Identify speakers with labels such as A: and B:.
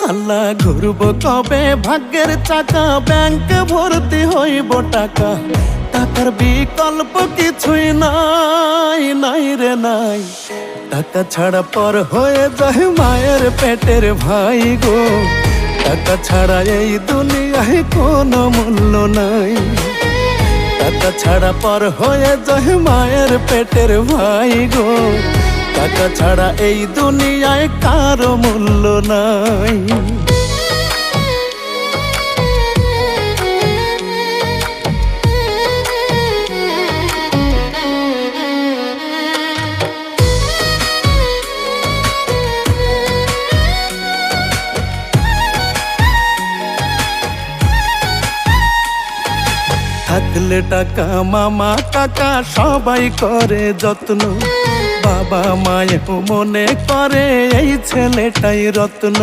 A: আল্লাহ ঘুরব কবে ভাগ্যের চাকা, ব্যাংক ভর্তি হইব টাকা, টাকার বিকল্প কিছুই নাই, নাই রে নাই। টাকা ছাড়া পর হয়ে যায় মায়ের পেটের ভাই গো, টাকা ছাড়া এই দুনিয়ায় কোনো মূল্য নাই। টাকা ছাড়া পর হয়ে যায় মায়ের পেটের ভাই গো, টাকা ছাড়া এই দুনিয়ায় কারো মূল্য নাই। থাকলে টাকা মামা কাকা সবাই করে যত্ন, বাবা মায়েও মনে করে এই ছেলেটাই রত্ন।